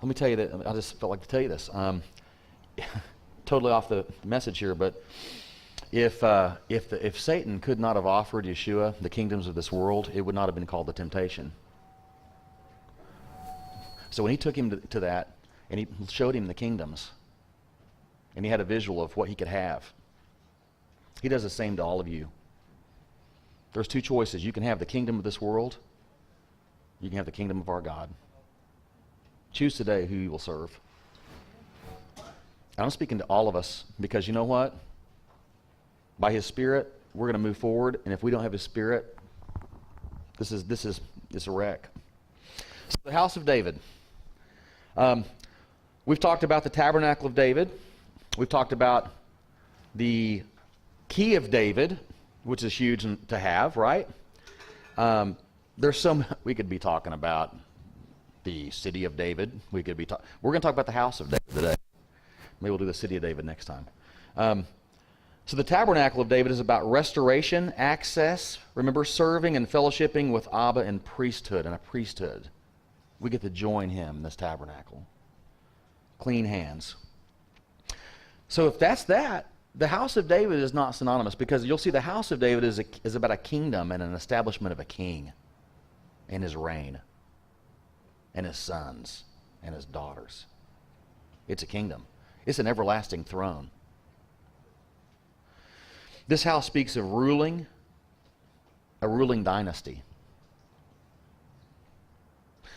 Let me tell you that. I just felt like to tell you this. Totally off the message here, but if Satan could not have offered Yeshua the kingdoms of this world, it would not have been called the temptation. So when he took him to that, and he showed him the kingdoms, and he had a visual of what he could have, he does the same to all of you. There's two choices. You can have the kingdom of this world. You can have the kingdom of our God. Choose today who you will serve. And I'm speaking to all of us because you know what? By His Spirit, we're going to move forward, and if we don't have His Spirit, it's a wreck. So the house of David. We've talked about the tabernacle of David. We've talked about the key of David, which is huge to have, right? There's some we could be talking about the city of David. We're going to talk about the house of David today. Maybe we'll do the city of David next time. So the tabernacle of David is about restoration, access, remember, serving and fellowshipping with Abba and priesthood, and a priesthood. We get to join Him in this tabernacle. Clean hands. So if that's that, the house of David is not synonymous, because you'll see the house of David is about a kingdom and an establishment of a king and his reign and his sons and his daughters. It's a kingdom. It's an everlasting throne. This house speaks of a ruling dynasty.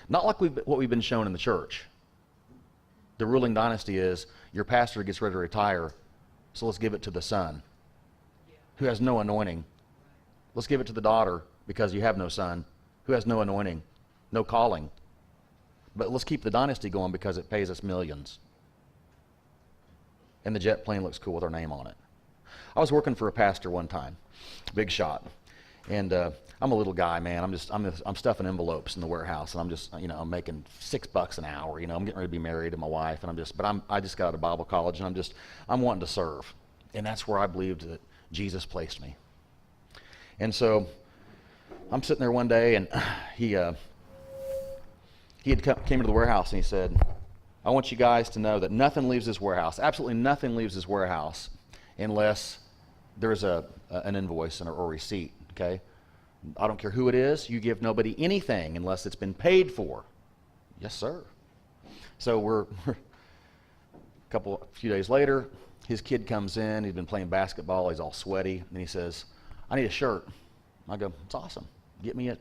Not like what we've been shown in the church. The ruling dynasty is your pastor gets ready to retire, so let's give it to the son who has no anointing. Let's give it to the daughter because you have no son who has no anointing, no calling. But let's keep the dynasty going because it pays us millions. And the jet plane looks cool with our name on it. I was working for a pastor one time, big shot, and I'm a little guy, man. I'm stuffing envelopes in the warehouse, and I'm making $6 an hour. I'm getting ready to be married to my wife, and I just got out of Bible college, and I'm wanting to serve, and that's where I believed that Jesus placed me. And so I'm sitting there one day, and he came to the warehouse, and he said, I want you guys to know that nothing leaves this warehouse, absolutely nothing leaves this warehouse unless there's an invoice or a receipt, okay? I don't care who it is, you give nobody anything unless it's been paid for. Yes, sir. So we're a few days later, his kid comes in, he's been playing basketball, he's all sweaty, and he says, I need a shirt. I go, it's awesome. Give me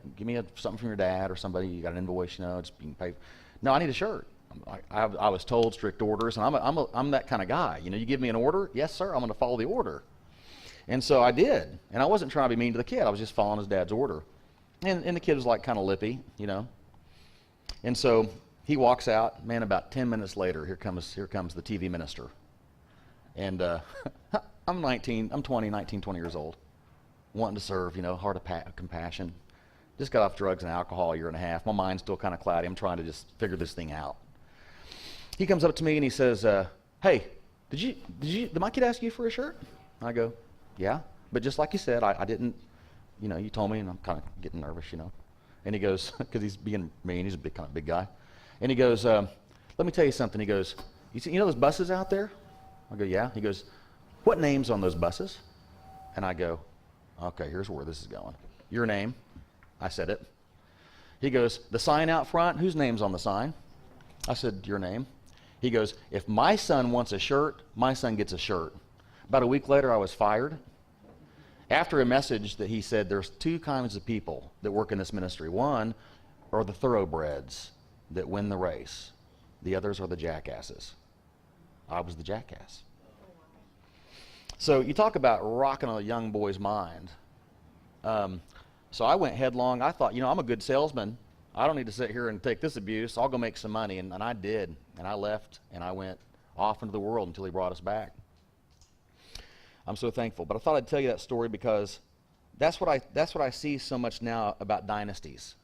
something from your dad or somebody, you got an invoice, just being paid. No, I need a shirt. I was told strict orders, and I'm that kind of guy. You give me an order, yes sir, I'm going to follow the order. And so I did, and I wasn't trying to be mean to the kid. I was just following his dad's order, and the kid was like kind of lippy, And so he walks out. Man, about 10 minutes later, here comes the TV minister, and I'm 19, 20 years old, wanting to serve, heart of compassion. Just got off drugs and alcohol a year and a half. My mind's still kind of cloudy. I'm trying to just figure this thing out. He comes up to me and he says, hey, did my kid ask you for a shirt? I go, yeah, but just like you said, I didn't, you told me, and I'm kind of getting nervous, And he goes, because he's being mean, he's a kind of big guy. And he goes, let me tell you something. He goes, you see, those buses out there? I go, yeah. He goes, what name's on those buses? And I go, okay, here's where this is going. Your name. I said it. He goes, the sign out front, whose name's on the sign? I said, your name. He goes, if my son wants a shirt, my son gets a shirt. About a week later, I was fired. After a message that he said there's two kinds of people that work in this ministry. One are the thoroughbreds that win the race. The others are the jackasses. I was the jackass. So you talk about rocking a young boy's mind. So I went headlong. I thought, I'm a good salesman. I don't need to sit here and take this abuse. I'll go make some money. And I did. And I left, and I went off into the world until he brought us back. I'm so thankful. But I thought I'd tell you that story because that's what I see so much now about dynasties.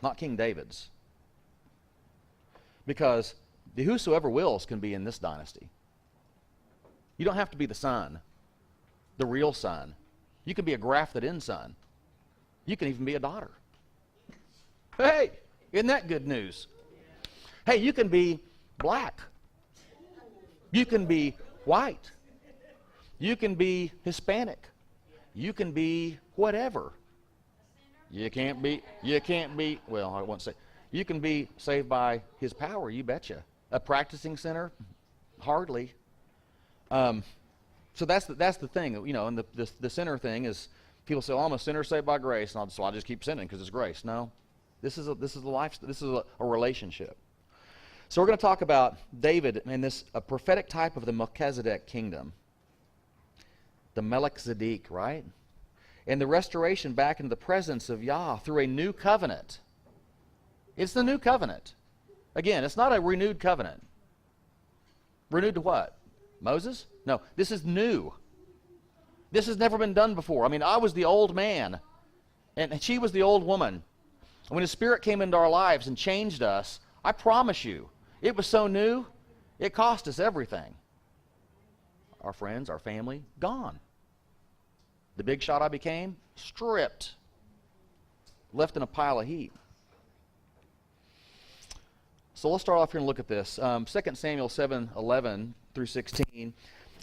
Not King David's. Because the whosoever wills can be in this dynasty. You don't have to be the son, the real son. You can be a grafted in son. You can even be a daughter. Hey, Isn't that good news? Hey, you can be black. You can be white. You can be Hispanic. You can be whatever. You can't be, well, I won't say, you can be saved by his power, you betcha. A practicing sinner? Hardly. So that's the thing, you know, and the sinner thing is, people say, oh, I'm a sinner saved by grace, and so I'll just keep sinning because it's grace. No, this is a relationship. So we're going to talk about David and a prophetic type of the Melchizedek kingdom. The Melchizedek, right? And the restoration back into the presence of Yah through a new covenant. It's the new covenant. Again, it's not a renewed covenant. Renewed to what? Moses? No, this is new. This has never been done before. I mean, I was the old man, and she was the old woman. When His Spirit came into our lives and changed us, I promise you, it was so new, it cost us everything. Our friends, our family, gone. The big shot I became, stripped, left in a pile of heat. So let's start off here and look at this. 2 Samuel 7:11 through 16.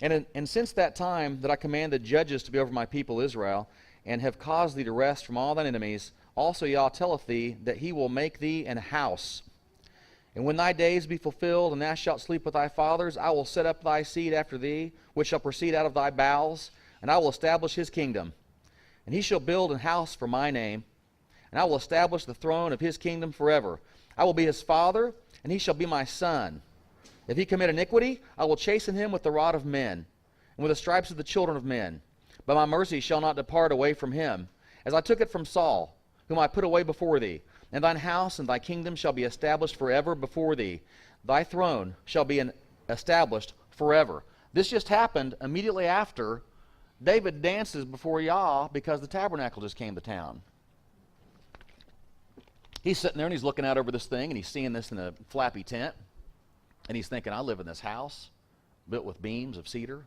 And since that time that I commanded judges to be over my people Israel, and have caused thee to rest from all thine enemies, also Yah telleth thee that he will make thee an house. And when thy days be fulfilled, and thou shalt sleep with thy fathers, I will set up thy seed after thee, which shall proceed out of thy bowels, and I will establish his kingdom. And he shall build an house for my name, and I will establish the throne of his kingdom forever. I will be his father, and he shall be my son. If he commit iniquity, I will chasten him with the rod of men, and with the stripes of the children of men. But my mercy shall not depart away from him, as I took it from Saul, whom I put away before thee. And thine house and thy kingdom shall be established forever before thee. Thy throne shall be established forever. This just happened immediately after David dances before Yah because the tabernacle just came to town. He's sitting there and he's looking out over this thing and he's seeing this in a flappy tent. And he's thinking, I live in this house built with beams of cedar.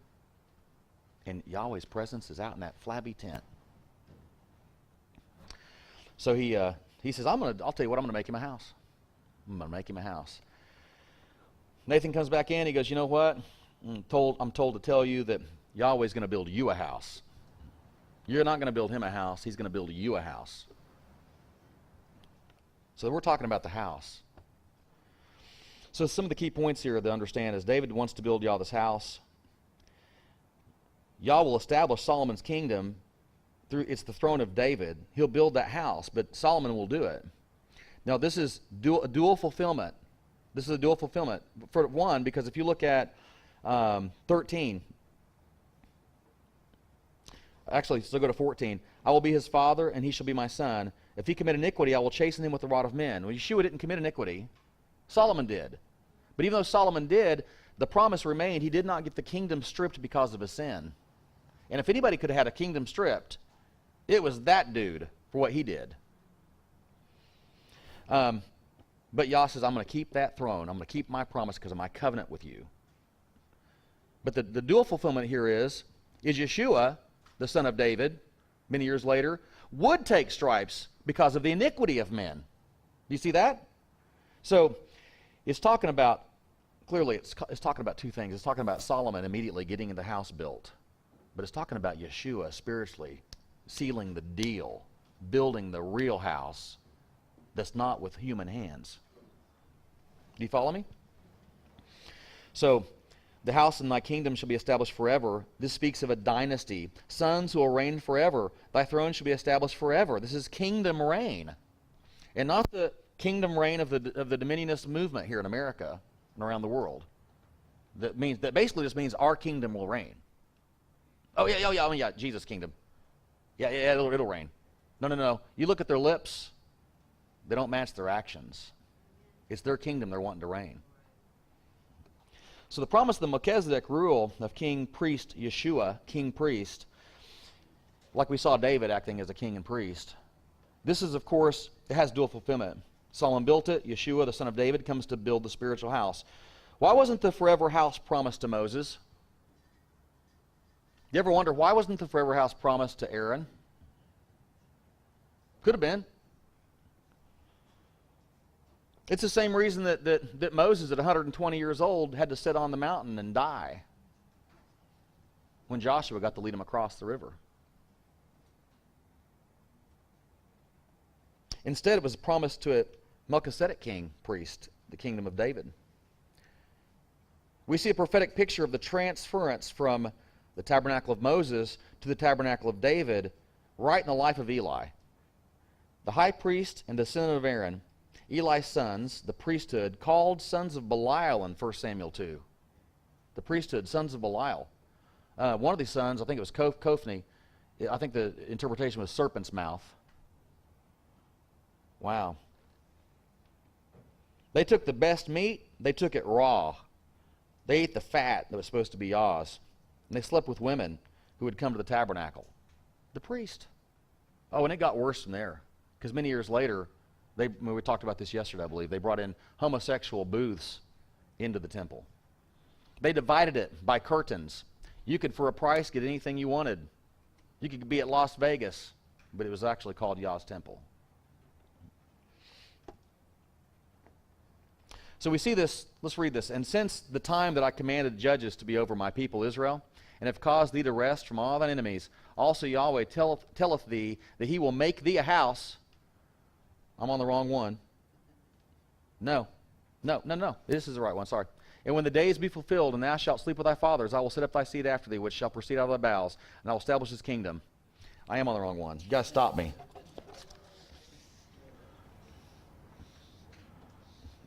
And Yahweh's presence is out in that flabby tent. So he says, I'll tell you what, I'm going to make him a house. I'm going to make him a house. Nathan comes back in. He goes, you know what? I'm told to tell you that Yahweh's going to build you a house. You're not going to build him a house. He's going to build you a house. So we're talking about the house. So some of the key points here to understand is David wants to build Yah this house. Yah will establish Solomon's kingdom. It's the throne of David. He'll build that house, but Solomon will do it. Now, this is a dual fulfillment. This is a dual fulfillment. For one, because if you look at 13, actually, so go to 14. I will be his father, and he shall be my son. If he commit iniquity, I will chasten him with the rod of men. Well, Yeshua didn't commit iniquity. Solomon did. But even though Solomon did, the promise remained. He did not get the kingdom stripped because of his sin. And if anybody could have had a kingdom stripped, it was that dude for what he did. But Yah says, I'm going to keep that throne. I'm going to keep my promise because of my covenant with you. But the dual fulfillment here is Yeshua, the son of David, many years later, would take stripes because of the iniquity of men. Do you see that? So it's talking about, clearly it's talking about two things. It's talking about Solomon immediately getting the house built. But it's talking about Yeshua spiritually sealing the deal, building the real house that's not with human hands. Do you follow me? So, the house in thy kingdom shall be established forever. This speaks of a dynasty. Sons who will reign forever. Thy throne shall be established forever. This is kingdom reign. And not the kingdom reign of the dominionist movement here in America and around the world. That basically just means our kingdom will reign. Oh yeah, Jesus' kingdom. Yeah, it'll reign. No. You look at their lips, they don't match their actions. It's their kingdom they're wanting to reign. So the promise of the Melchizedek rule of king priest Yeshua, king priest, like we saw David acting as a king and priest, this is, of course, it has dual fulfillment. Solomon built it. Yeshua, the son of David, comes to build the spiritual house. Why wasn't the forever house promised to Moses? You ever wonder why wasn't the forever house promised to Aaron? Could have been. It's the same reason that Moses at 120 years old had to sit on the mountain and die when Joshua got to lead him across the river. Instead, it was promised to a Melchizedek king, priest, the kingdom of David. We see a prophetic picture of the transference from the tabernacle of Moses to the tabernacle of David right in the life of Eli. The high priest and descendant of Aaron, Eli's sons, the priesthood, called sons of Belial in 1 Samuel 2. The priesthood, sons of Belial. One of these sons, I think it was Kophni, I think the interpretation was serpent's mouth. Wow. They took the best meat, they took it raw. They ate the fat that was supposed to be Yah's. And they slept with women who had come to the tabernacle. The priest. Oh, and it got worse from there. Because many years later, we talked about this yesterday, I believe, they brought in homosexual booths into the temple. They divided it by curtains. You could, for a price, get anything you wanted. You could be at Las Vegas, but it was actually called Yah's temple. So we see this, let's read this. And since the time that I commanded judges to be over my people Israel, and have caused thee to rest from all thine enemies, also Yahweh telleth thee that he will make thee a house. I'm on the wrong one. No. This is the right one, sorry. And when the days be fulfilled, and thou shalt sleep with thy fathers, I will set up thy seed after thee, which shall proceed out of thy bowels, and I will establish his kingdom. I am on the wrong one. You guys stop me.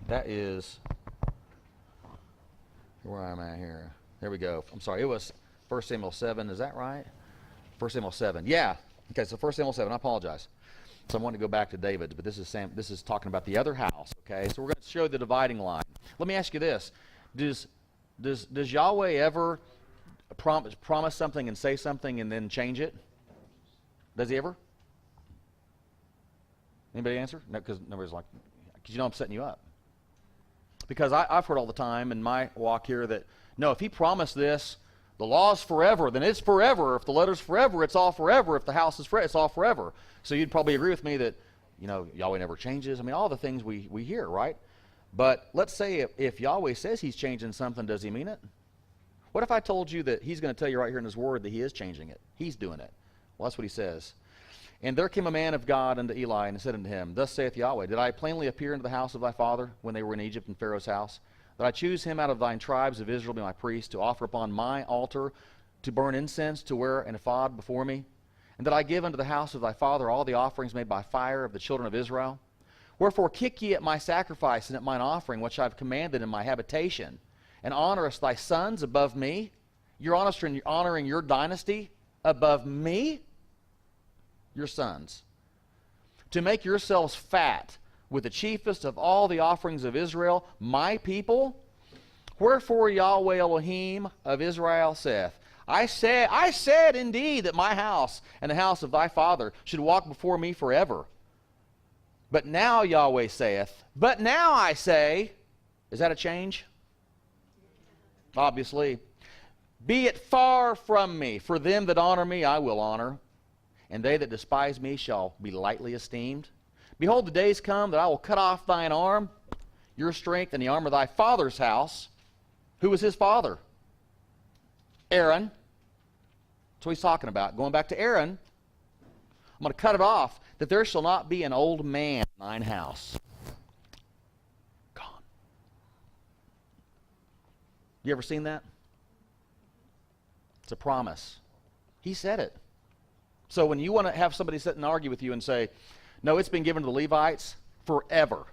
That is where I'm at here. There we go. I'm sorry. It was 1 Samuel 7. Is that right? 1 Samuel 7. Yeah. Okay, so 1 Samuel 7. I apologize. So I want to go back to David, but this is talking about the other house. Okay, so we're going to show the dividing line. Let me ask you this: Does Yahweh ever promise something and say something and then change it? Does he ever? Anybody answer? No, because nobody's like, because you know I'm setting you up. Because I've heard all the time in my walk here that, no, if he promised this, the law's forever, then it's forever. If the letter's forever, it's all forever. If the house is forever, it's all forever. So you'd probably agree with me that, you know, Yahweh never changes. I mean, all the things we hear, right? But let's say if Yahweh says he's changing something, does he mean it? What if I told you that he's going to tell you right here in his word that he is changing it? He's doing it. Well, that's what he says. And there came a man of God unto Eli and said unto him, Thus saith Yahweh, Did I plainly appear unto the house of thy father when they were in Egypt in Pharaoh's house? That I choose him out of thine tribes of Israel to be my priest, to offer upon my altar, to burn incense, to wear an ephod before me? And that I give unto the house of thy father all the offerings made by fire of the children of Israel? Wherefore kick ye at my sacrifice and at mine offering, which I have commanded in my habitation, and honorest thy sons above me? You're honoring your dynasty above me? Your sons, to make yourselves fat with the chiefest of all the offerings of Israel, my people? Wherefore Yahweh Elohim of Israel saith, I said indeed that my house and the house of thy father should walk before me forever. But now Yahweh saith, but now I say, is that a change? Obviously. Be it far from me, for them that honor me I will honor, and they that despise me shall be lightly esteemed. Behold, the days come that I will cut off thine arm, your strength, and the arm of thy father's house. Who was his father? Aaron. That's what he's talking about. Going back to Aaron, I'm going to cut it off, that there shall not be an old man in thine house. Gone. You ever seen that? It's a promise. He said it. So when you want to have somebody sit and argue with you and say, no, it's been given to the Levites forever.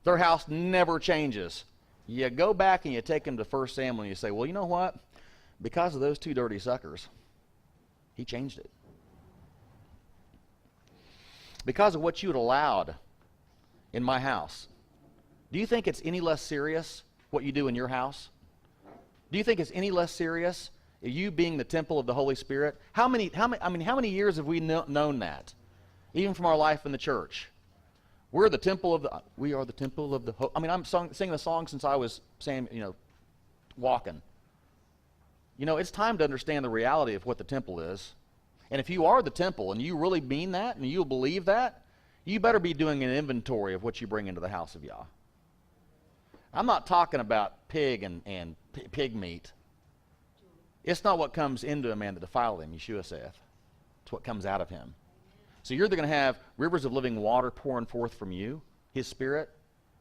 Their house never changes. You go back and you take them to 1 Samuel and you say, well, you know what? Because of those two dirty suckers, he changed it. Because of what you had allowed in my house. Do you think it's any less serious what you do in your house? Do you think it's any less serious you being the temple of the Holy Spirit? How many years have we known that? Even from our life in the church. We are the temple of the I'm singing the song since I was walking. You know, it's time to understand the reality of what the temple is. And if you are the temple and you really mean that and you believe that, you better be doing an inventory of what you bring into the house of Yah. I'm not talking about pig and pig meat. It's not what comes into a man that defileth him, Yeshua saith. It's what comes out of him. So you're either going to have rivers of living water pouring forth from you, his spirit,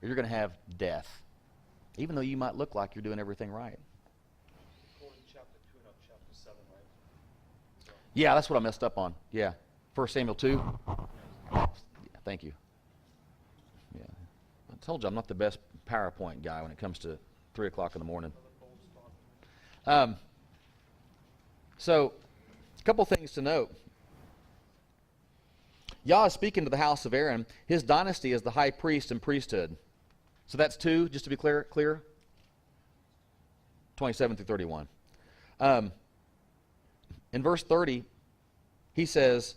or you're going to have death, even though you might look like you're doing everything right. Chapter 2, not chapter 7, right? So. Yeah, that's what I messed up on. Yeah. 1 Samuel 2. Yeah, thank you. Yeah. I told you I'm not the best PowerPoint guy when it comes to 3 o'clock in the morning. So, a couple things to note. Yah is speaking to the house of Aaron. His dynasty is the high priest and priesthood. So that's 2, just to be clear. 27 through 31. In verse 30, he says,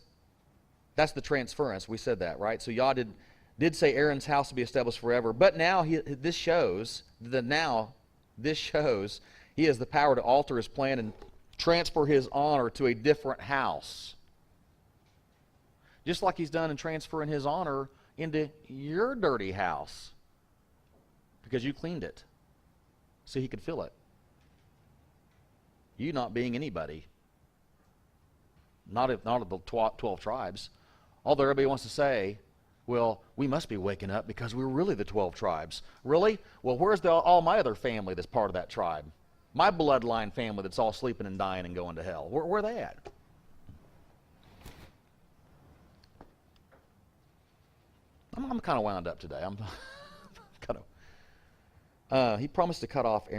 that's the transference. We said that, right? So Yah did say Aaron's house will be established forever. But now this shows he has the power to alter his plan and transfer his honor to a different house. Just like he's done in transferring his honor into your dirty house. Because you cleaned it. So he could fill it. You not being anybody. Not of the 12 tribes. Although everybody wants to say, well, we must be waking up because we're really the 12 tribes. Really? Well, where's all my other family that's part of that tribe? My bloodline family that's all sleeping and dying and going to hell. Where are they at? I'm kind of wound up today. I'm kind of. He promised to cut off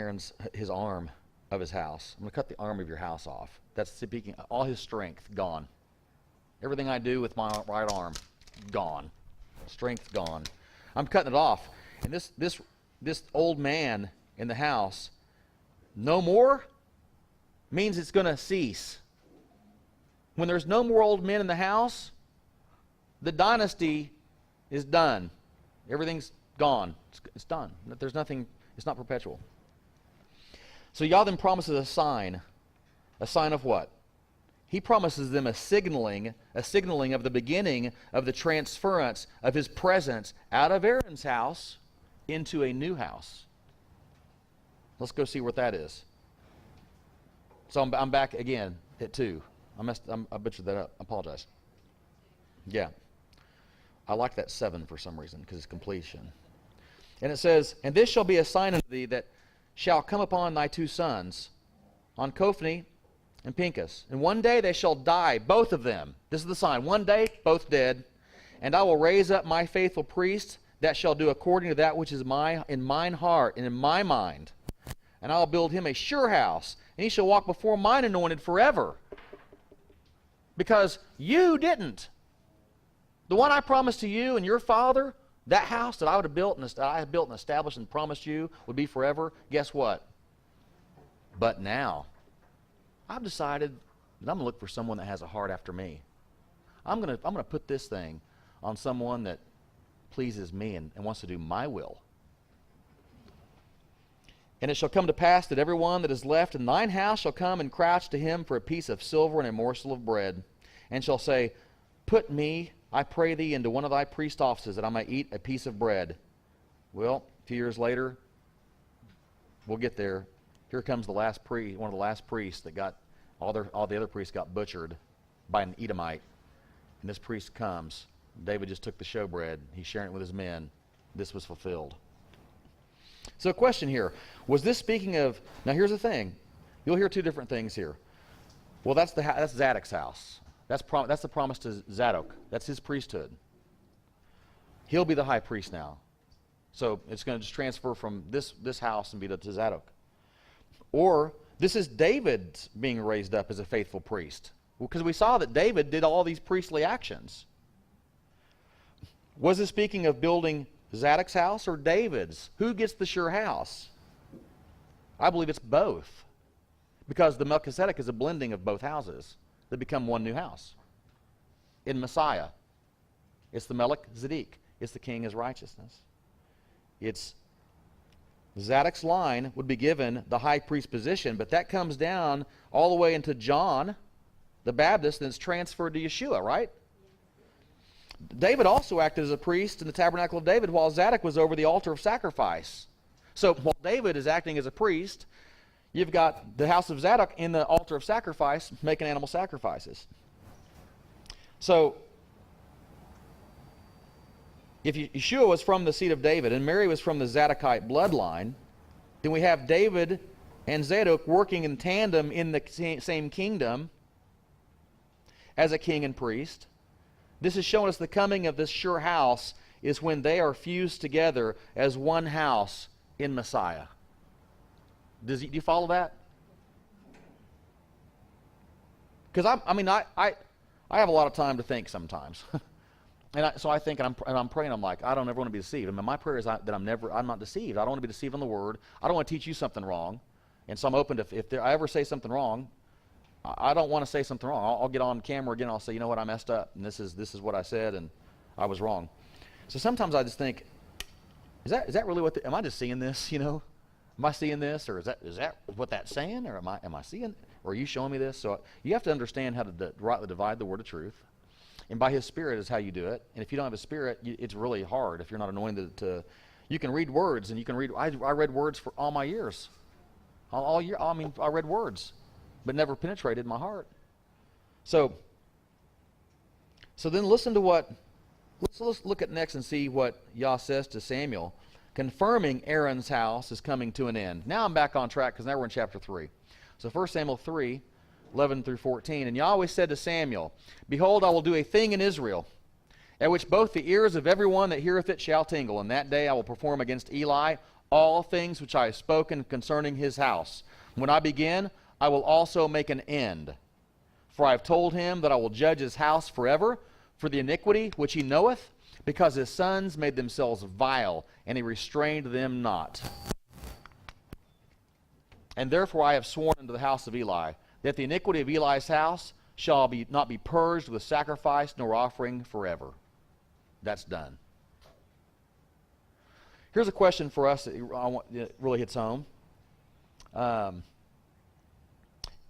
his arm of his house. I'm going to cut the arm of your house off. That's speaking, all his strength gone. Everything I do with my right arm, gone. Strength gone. I'm cutting it off. And this old man in the house, no more, means it's going to cease. When there's no more old men in the house, the dynasty is done. Everything's gone. It's done. There's nothing, it's not perpetual. So Yah then promises a sign. A sign of what? He promises them a signaling of the beginning of the transference of his presence out of Aaron's house into a new house. Let's go see what that is. So I'm back again at 2. I butchered that up. I apologize. Yeah. I like that 7 for some reason because it's completion. And it says, and this shall be a sign unto thee that shall come upon thy 2 sons, on Kophni and Pincus. And one day they shall die, both of them. This is the sign. One day, both dead. And I will raise up my faithful priest that shall do according to that which is in mine heart and in my mind. And I will build him a sure house, and he shall walk before mine anointed forever. Because you didn't. The one I promised to you and your father, that house that I have built and established and promised you would be forever. Guess what? But now, I've decided that I'm going to look for someone that has a heart after me. I'm going to put this thing on someone that pleases me and wants to do my will. And it shall come to pass that every one that is left in thine house shall come and crouch to him for a piece of silver and a morsel of bread, and shall say, put me, I pray thee, into one of thy priest offices, that I may eat a piece of bread. Well, a few years later, we'll get there. Here comes one of the last priests that got, all the other priests got butchered by an Edomite. And this priest comes. David just took the showbread. He's sharing it with his men. This was fulfilled. So a question here. Was this speaking of, now here's the thing. You'll hear 2 different things here. Well, that's Zadok's house. That's the promise to Zadok. That's his priesthood. He'll be the high priest now. So it's going to just transfer from this house and be to Zadok. Or this is David being raised up as a faithful priest. Because we saw that David did all these priestly actions. Was it speaking of building Zadok's house or David's? Who gets the sure house? I believe it's both. Because the Melchizedek is a blending of both houses that become one new house. In Messiah, it's the Melchizedek. It's the king as righteousness. It's Zadok's line would be given the high priest position, but that comes down all the way into John the Baptist, and it's transferred to Yeshua, right? David also acted as a priest in the tabernacle of David while Zadok was over the altar of sacrifice. So while David is acting as a priest, you've got the house of Zadok in the altar of sacrifice making animal sacrifices. So if Yeshua was from the seed of David and Mary was from the Zadokite bloodline, then we have David and Zadok working in tandem in the same kingdom as a king and priest. This is showing us the coming of this sure house is when they are fused together as one house in Messiah. Do you follow that? Because I have a lot of time to think sometimes. So I think, and I'm praying, I'm like, I don't ever want to be deceived. I mean, my prayer is that I'm not deceived. I don't want to be deceived on the word. I don't want to teach you something wrong. And so I'm open to, if I ever say something wrong, I don't want to say something wrong. I'll get on camera again and I'll say, you know what, I messed up. And this is what I said and I was wrong. So sometimes I just think, is that really am I just seeing this, you know? Am I seeing this, or is that what that's saying, or am I seeing, or are you showing me this? So you have to understand how to rightly divide the word of truth. And by his Spirit is how you do it. And if you don't have a Spirit, it's really hard if you're not anointed to. You can read words, and you can read. I read words for all my years, all year. I mean, I read words, but never penetrated my heart. So then listen to what. Let's look at next and see what Yah says to Samuel, confirming Aaron's house is coming to an end. Now I'm back on track because now we're in chapter 3. So 1 Samuel 3. 11 through 14. And Yahweh said to Samuel, Behold, I will do a thing in Israel, at which both the ears of everyone that heareth it shall tingle. And that day I will perform against Eli all things which I have spoken concerning his house. When I begin, I will also make an end. For I have told him that I will judge his house forever for the iniquity which he knoweth, because his sons made themselves vile, and he restrained them not. And therefore I have sworn unto the house of Eli, that the iniquity of Eli's house shall not be purged with sacrifice nor offering forever. That's done. Here's a question for us that really hits home.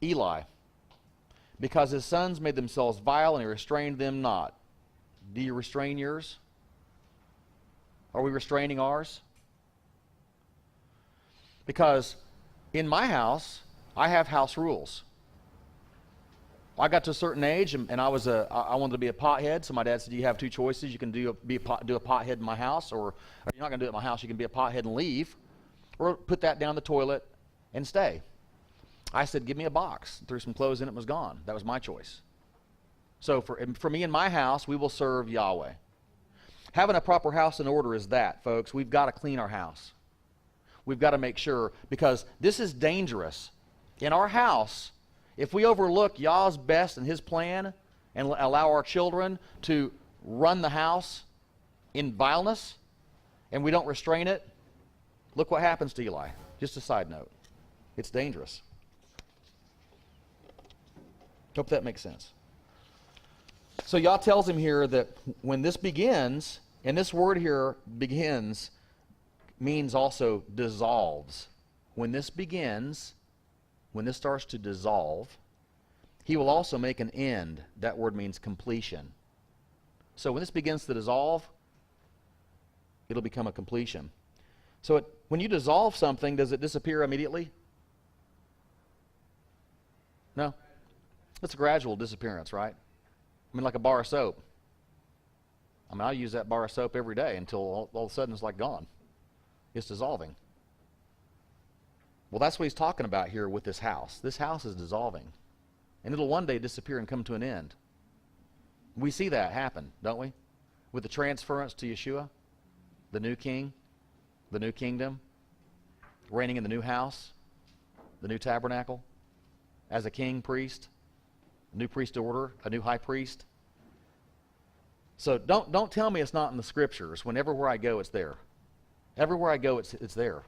Eli, because his sons made themselves vile and he restrained them not. Do you restrain yours? Are we restraining ours? Because in my house, I have house rules. I got to a certain age, and I wanted to be a pothead. So my dad said, "You have two choices. You can do a pothead in my house, or you're not going to do it in my house. You can be a pothead and leave, or put that down the toilet and stay." I said, "Give me a box." Threw some clothes in it, and was gone. That was my choice. So for me in my house, we will serve Yahweh. Having a proper house in order is that, folks. We've got to clean our house. We've got to make sure, because this is dangerous. In our house, if we overlook Yah's best and his plan and allow our children to run the house in vileness and we don't restrain it, look what happens to Eli. Just a side note. It's dangerous. Hope that makes sense. So Yah tells him here that when this begins, and this word here, begins, means also dissolves. When this begins, when this starts to dissolve, he will also make an end. That word means completion. So when this begins to dissolve, it'll become a completion. So when you dissolve something, does it disappear immediately? No. It's a gradual disappearance, right? I mean, like a bar of soap. I mean, I use that bar of soap every day until all of a sudden it's like gone. It's dissolving. Well, that's what he's talking about here with this house. This house is dissolving. And it'll one day disappear and come to an end. We see that happen, don't we? With the transference to Yeshua, the new king, the new kingdom, reigning in the new house, the new tabernacle, as a king, priest, a new priest order, a new high priest. So don't tell me it's not in the scriptures. Where I go, it's there. Everywhere I go, it's there.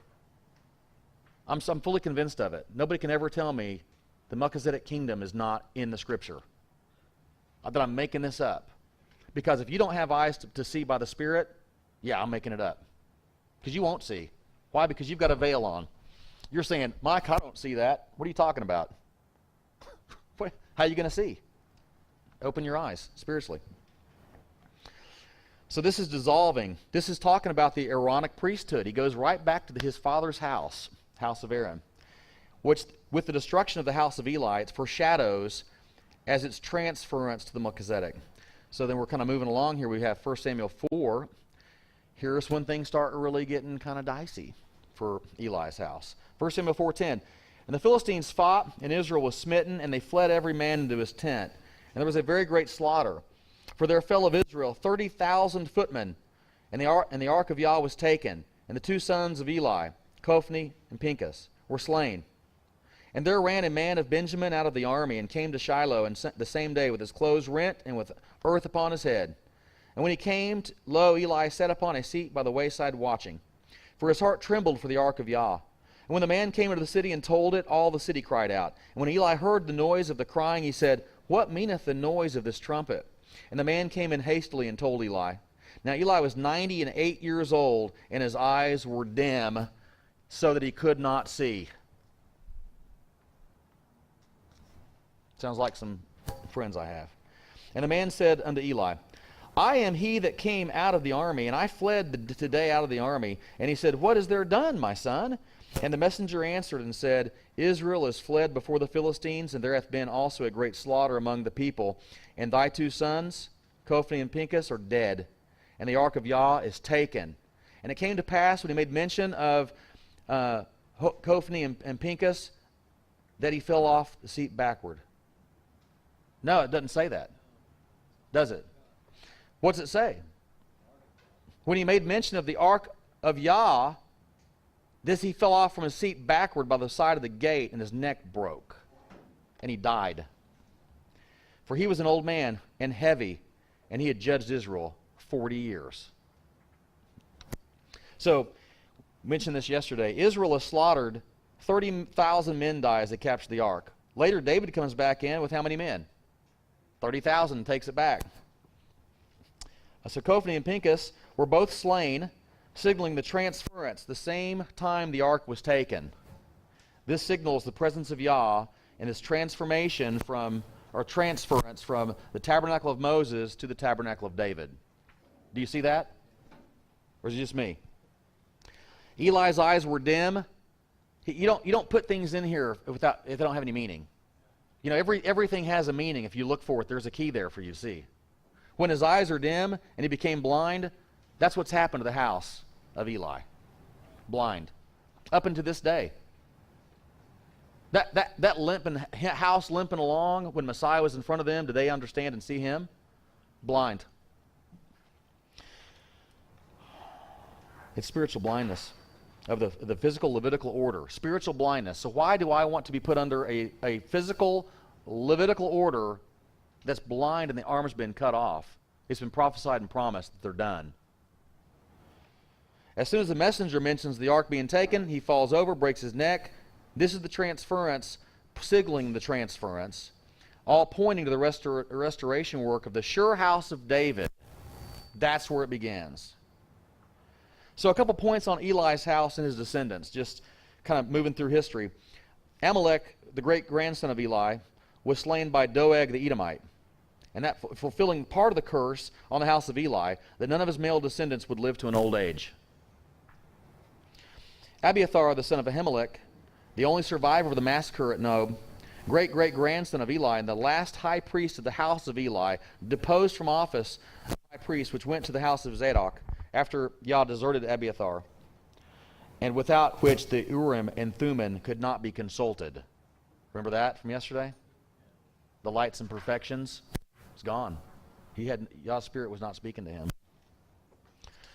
I'm fully convinced of it. Nobody can ever tell me the Melchizedek kingdom is not in the scripture. That I'm making this up. Because if you don't have eyes to see by the Spirit, yeah, I'm making it up. Because you won't see. Why? Because you've got a veil on. You're saying, Mike, I don't see that. What are you talking about? How are you going to see? Open your eyes spiritually. So this is dissolving. This is talking about the Aaronic priesthood. He goes right back to his father's house, house of Aaron, which with the destruction of the house of Eli, it foreshadows as its transference to the Melchizedek. So then we're kind of moving along here. We have 1 Samuel 4. Here's when things start really getting kind of dicey for Eli's house. 1 Samuel 4:10. And the Philistines fought, and Israel was smitten, and they fled every man into his tent. And there was a very great slaughter. For there fell of Israel 30,000 footmen, and the ark of Yah was taken, and the two sons of Eli, Kophni and Pinchas, were slain. And there ran a man of Benjamin out of the army, and came to Shiloh and the same day with his clothes rent and with earth upon his head. And when he came, lo, Eli sat upon a seat by the wayside watching. For his heart trembled for the ark of Yah. And when the man came into the city and told it, all the city cried out. And when Eli heard the noise of the crying, he said, What meaneth the noise of this trumpet? And the man came in hastily and told Eli. Now Eli was 98 years old, and his eyes were dim, so that he could not see. Sounds like some friends I have. And the man said unto Eli, I am he that came out of the army, and I fled today out of the army. And he said, What is there done, my son? And the messenger answered and said, Israel is fled before the Philistines, and there hath been also a great slaughter among the people. And thy two sons, Kophni and Pinchas, are dead, and the ark of Yah is taken. And it came to pass, when he made mention of Kophni and Pinchas, that he fell off the seat backward. No, it doesn't say that, does it? What's it say? When he made mention of the ark of Yah, this he fell off from his seat backward by the side of the gate, and his neck broke, and he died. For he was an old man and heavy, and he had judged Israel 40 years. So, mentioned this yesterday. Israel is slaughtered. 30,000 men die as they capture the ark. Later, David comes back in with how many men? 30,000, takes it back. So Kophni and Pinchas were both slain, signaling the transference the same time the ark was taken. This signals the presence of Yah and his transformation or transference from the tabernacle of Moses to the tabernacle of David. Do you see that? Or is it just me? Eli's eyes were dim. You don't put things in here if they don't have any meaning. You know, everything has a meaning. If you look for it, there's a key there for you to see. When his eyes are dim and he became blind, that's what's happened to the house of Eli. Blind. Up until this day. That house limping along when Messiah was in front of them, did they understand and see him? Blind. It's spiritual blindness of the physical Levitical order. Spiritual blindness. So why do I want to be put under a physical Levitical order that's blind and the arm's been cut off? It's been prophesied and promised that they're done. As soon as the messenger mentions the ark being taken, he falls over, breaks his neck. This is the transference, signaling the transference, all pointing to the restoration work of the sure house of David. That's where it begins. So a couple points on Eli's house and his descendants, just kind of moving through history. Amalek, the great-grandson of Eli, was slain by Doeg the Edomite, and that fulfilling part of the curse on the house of Eli, that none of his male descendants would live to an old age. Abiathar, the son of Ahimelech, the only survivor of the massacre at Nob, great-great-grandson of Eli, and the last high priest of the house of Eli, deposed from office high priest, which went to the house of Zadok, after Yah deserted Abiathar, and without which the Urim and Thummim could not be consulted. Remember that from yesterday? The lights and perfections? It's gone. Yah's spirit was not speaking to him.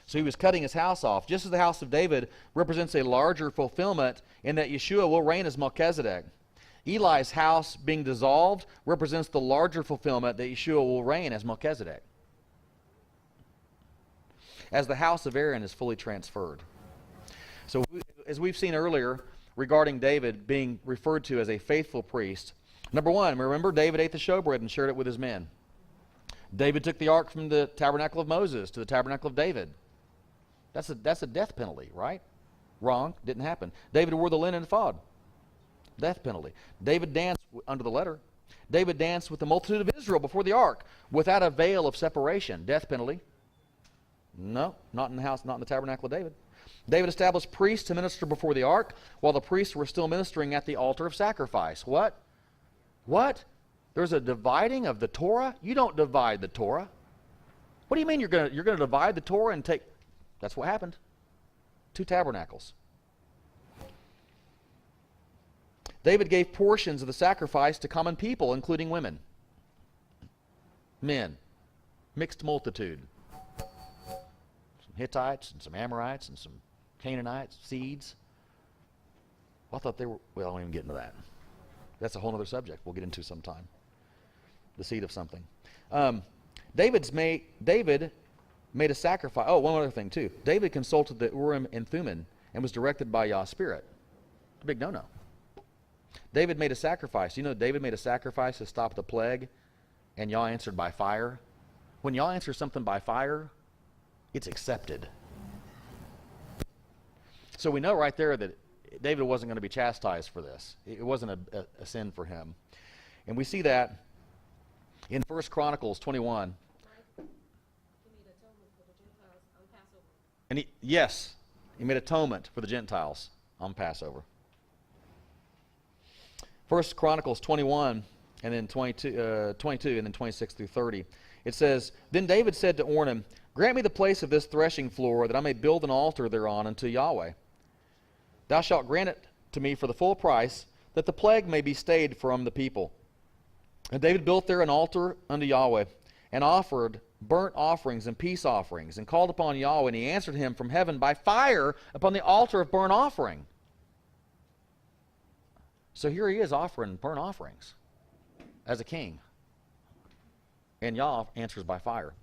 So he was cutting his house off. Just as the house of David represents a larger fulfillment in that Yeshua will reign as Melchizedek. Eli's house being dissolved represents the larger fulfillment that Yeshua will reign as Melchizedek, as the house of Aaron is fully transferred. So as we've seen earlier regarding David being referred to as a faithful priest, number one, remember David ate the showbread and shared it with his men. David took the ark from the tabernacle of Moses to the tabernacle of David. That's a death penalty, right? Wrong, didn't happen. David wore the linen ephod. Death penalty. David danced under the letter. David danced with the multitude of Israel before the ark without a veil of separation. Death penalty. No, not in the house, not in the tabernacle of David. David established priests to minister before the ark, while the priests were still ministering at the altar of sacrifice. What? What? There's a dividing of the Torah? You don't divide the Torah. What do you mean you're going to divide the Torah and take... That's what happened. 2 tabernacles. David gave portions of the sacrifice to common people, including women, men, mixed multitude. Some Hittites and some Amorites and some Canaanites, seeds. Well, I thought they were... Well, I won't even get into that. That's a whole other subject we'll get into sometime. The seed of something. David made a sacrifice. Oh, one other thing too. David consulted the Urim and Thummim and was directed by Yah's Spirit. A big no-no. David made a sacrifice. You know, David made a sacrifice to stop the plague, and Yah answered by fire. When Yah answers something by fire, it's accepted. So we know right there that David wasn't going to be chastised for this. It wasn't a sin for him. And we see that in 1 Chronicles 21. And he made atonement for the Gentiles on Passover. 1 Chronicles 21 and then 22 and then 26 through 30. It says, Then David said to Ornan, Grant me the place of this threshing floor, that I may build an altar thereon unto Yahweh. Thou shalt grant it to me for the full price, that the plague may be stayed from the people. And David built there an altar unto Yahweh, and offered burnt offerings and peace offerings, and called upon Yahweh, and he answered him from heaven by fire upon the altar of burnt offering. So here he is offering burnt offerings as a king. And Yah answers by fire.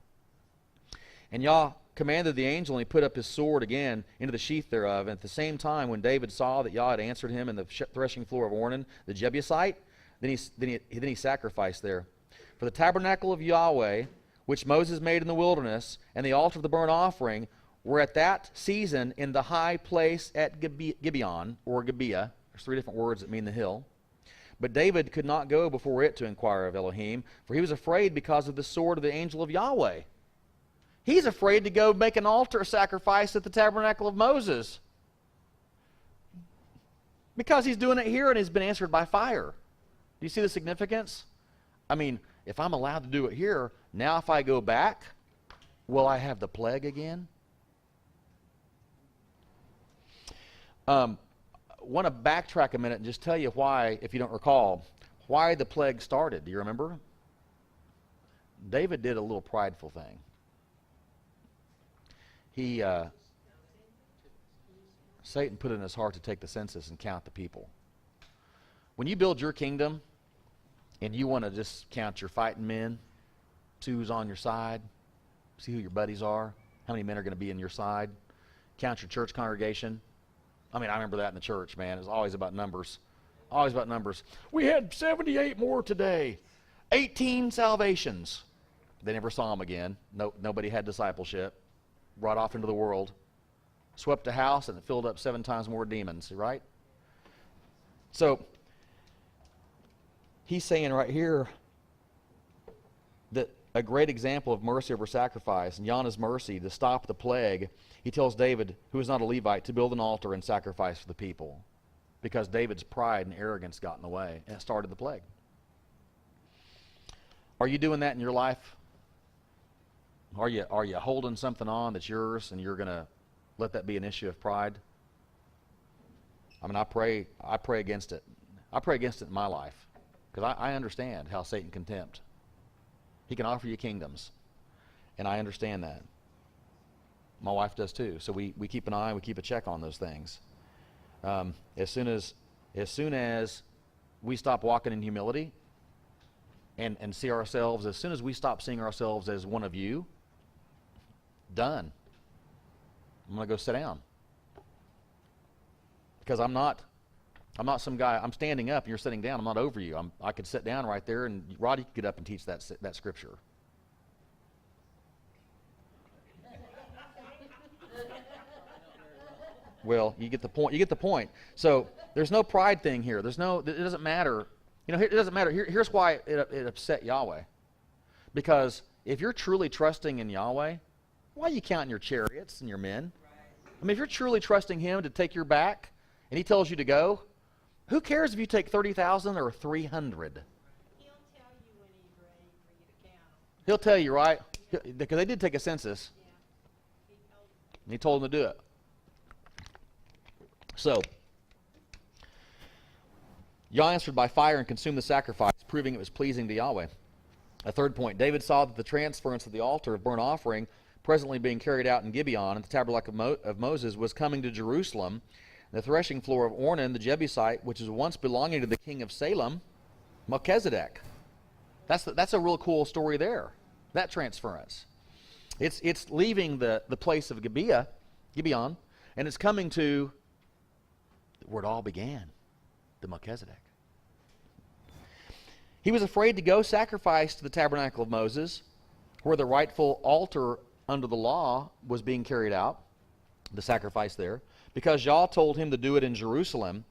And Yah commanded the angel, and he put up his sword again into the sheath thereof. And at the same time, when David saw that Yah had answered him in the threshing floor of Ornan, the Jebusite, then he sacrificed there. For the tabernacle of Yahweh, which Moses made in the wilderness, and the altar of the burnt offering, were at that season in the high place at Gibeon, or Gibeah. There's 3 different words that mean the hill. But David could not go before it to inquire of Elohim, for he was afraid because of the sword of the angel of Yahweh. He's afraid to go make an altar sacrifice at the tabernacle of Moses, because he's doing it here and he's been answered by fire. Do you see the significance? I mean, if I'm allowed to do it here, now if I go back, will I have the plague again? Want to backtrack a minute and just tell you why, if you don't recall, why the plague started. Do you remember? David did a little prideful thing. Satan put it in his heart to take the census and count the people. When you build your kingdom and you want to just count your fighting men, see who's on your side, see who your buddies are, how many men are going to be in your side, count your church congregation. I mean, I remember that in the church, man. It was always about numbers. Always about numbers. We had 78 more today. 18 salvations. They never saw them again. Nobody had discipleship. Brought off into the world. Swept a house and it filled up 7 times more demons, right? So, he's saying right here that a great example of mercy over sacrifice, and Yah's mercy to stop the plague, he tells David, who is not a Levite, to build an altar and sacrifice for the people, because David's pride and arrogance got in the way, and it started the plague. Are you doing that in your life? Are you holding something on that's yours, and you're going to let that be an issue of pride? I mean, I pray against it. I pray against it in my life, because I understand how Satan can tempt. He can offer you kingdoms, and I understand that. My wife does too. So we keep an eye, we keep a check on those things. As soon as we stop walking in humility and see ourselves, as soon as we stop seeing ourselves as one of you, done. I'm going to go sit down, because I'm not some guy. I'm standing up and you're sitting down. I'm not over you. I could sit down right there, and Roddy could get up and teach that scripture. Well, you get the point. You get the point. So there's no pride thing here. It doesn't matter. You know, it doesn't matter. Here's why it upset Yahweh. Because if you're truly trusting in Yahweh, Why are you counting your chariots and your men? I mean, if you're truly trusting him to take your back and he tells you to go, who cares if you take 30,000 or 300? He'll tell you when he's ready for you to count 'em. He'll tell you, right? Because they did take a census. Yeah. He told you. And he told them to do it. So, Yah answered by fire and consumed the sacrifice, proving it was pleasing to Yahweh. A third point, David saw that the transference of the altar of burnt offering, presently being carried out in Gibeon, and the tabernacle of Moses, was coming to Jerusalem. The threshing floor of Ornan, the Jebusite, which was once belonging to the king of Salem, Melchizedek. That's a real cool story there, that transference. It's leaving the place of Gibeon, and it's coming to where it all began, the Melchizedek. He was afraid to go sacrifice to the tabernacle of Moses, where the rightful altar under the law was being carried out, the sacrifice there, because Yah told him to do it in Jerusalem,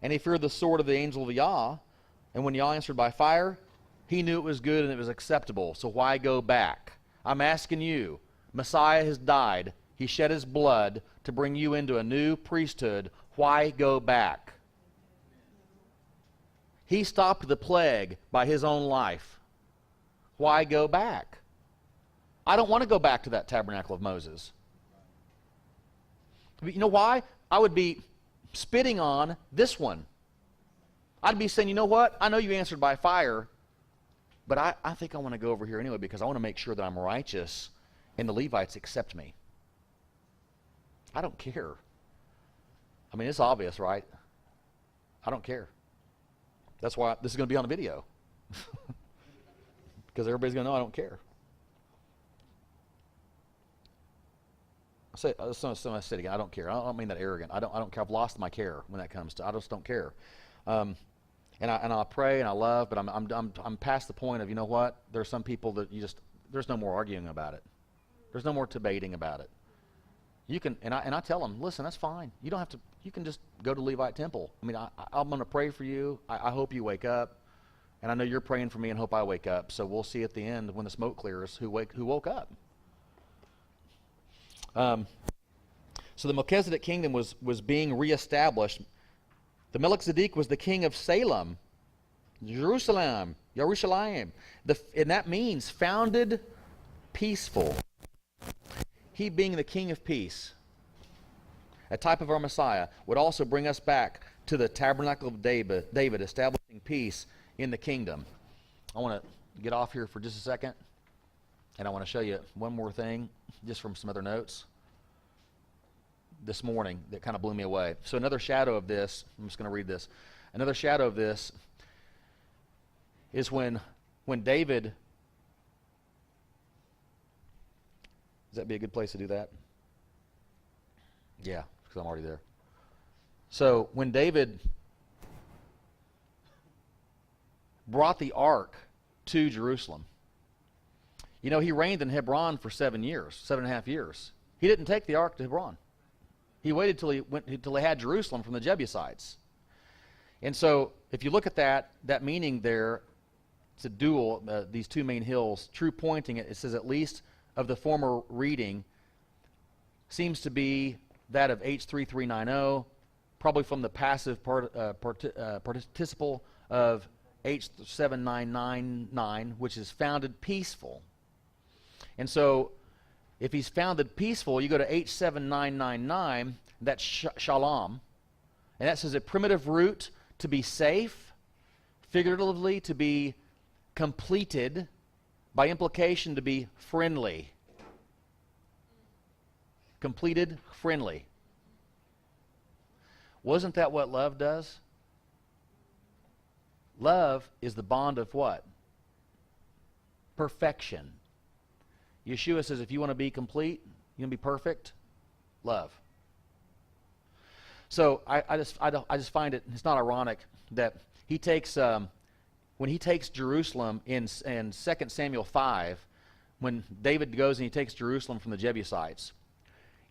and he feared the sword of the angel of Yah, and when Yah answered by fire, he knew it was good and it was acceptable, so why go back? I'm asking you, Messiah has died, he shed his blood to bring you into a new priesthood, why go back? He stopped the plague by his own life. Why go back? I don't want to go back to that tabernacle of Moses. You know why? I would be spitting on this one. I'd be saying, you know what? I know you answered by fire, but I think I want to go over here anyway because I want to make sure that I'm righteous and the Levites accept me. I don't care. I mean, it's obvious, right? I don't care. That's why this is going to be on the video. Because everybody's going to know I don't care. I say it again. I don't care. I don't mean that arrogant. I don't care. I've lost my care when that comes to. I just don't care. And I pray and I love, but I'm past the point of, you know what? There's some people that there's no more arguing about it. There's no more debating about it. You can and I tell them, listen, that's fine. You don't have to. You can just go to Levite temple. I mean, I'm going to pray for you. I hope you wake up, and I know you're praying for me and hope I wake up. So we'll see at the end when the smoke clears who woke up. So the Melchizedek kingdom was being reestablished. The Melchizedek was the king of Salem, Jerusalem, and that means founded, peaceful. He being the king of peace, a type of our Messiah, would also bring us back to the tabernacle of David, establishing peace in the kingdom. I want to get off here for just a second, and I want to show you one more thing, just from some other notes this morning that kind of blew me away. So another shadow of this, I'm just going to read this. Another shadow of this is when David... Does that be a good place to do that? Yeah, because I'm already there. So when David brought the ark to Jerusalem, you know, he reigned in Hebron for 7.5 years. He didn't take the ark to Hebron. He waited till he had Jerusalem from the Jebusites. And so if you look at that meaning there, it's a dual, these two main hills, true pointing, it says at least of the former reading seems to be that of H3390, probably from the passive participle of H7999, which is founded peaceful. And so if he's founded peaceful, you go to H7999, that's shalom, and that says a primitive root to be safe, figuratively to be completed, by implication to be friendly. Completed, friendly. Wasn't that what love does? Love is the bond of what? Perfection. Yeshua says if you want to be complete, you want to be perfect, love. So I just find it's not ironic that he takes when he takes Jerusalem in 2 Samuel 5, when David goes and he takes Jerusalem from the Jebusites,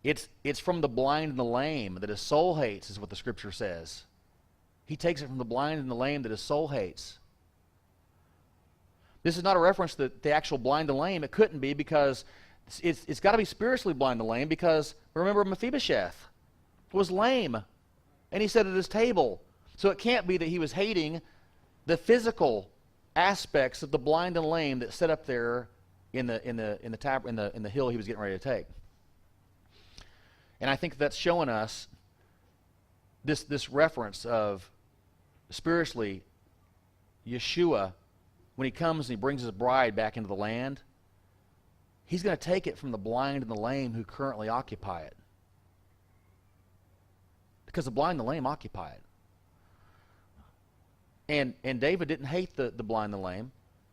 it's from the blind and the lame that his soul hates, is what the scripture says. He takes it from the blind and the lame that his soul hates. This is not a reference to the actual blind and lame. It couldn't be, because it's got to be spiritually blind and lame, because remember, Mephibosheth was lame, and he sat at his table. So it can't be that he was hating the physical aspects of the blind and lame that sat up there in the hill he was getting ready to take. And I think that's showing us this reference of spiritually Yeshua, when he comes and he brings his bride back into the land, he's going to take it from the blind and the lame who currently occupy it. Because the blind and the lame occupy it. And David didn't hate the blind and the lame.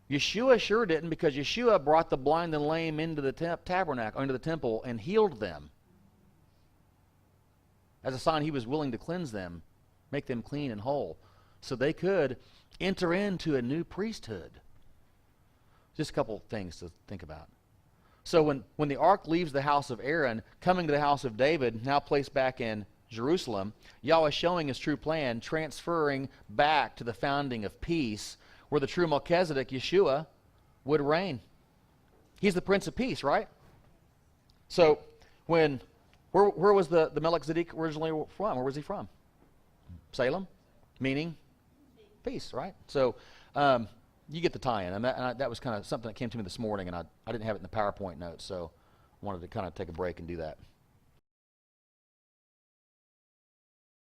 Yeshua sure didn't, because Yeshua brought the blind and lame into the tabernacle, into the temple, and healed them. As a sign he was willing to cleanse them, make them clean and whole, so they could enter into a new priesthood. Just a couple things to think about. So when the ark leaves the house of Aaron, coming to the house of David, now placed back in Jerusalem, Yahweh showing his true plan, transferring back to the founding of peace, where the true Melchizedek, Yeshua, would reign. He's the Prince of Peace, right? So where was the Melchizedek originally from? Where was he from? Salem, meaning peace, right? So you get the tie-in, and that was kind of something that came to me this morning, and I didn't have it in the PowerPoint notes, so I wanted to kind of take a break and do that.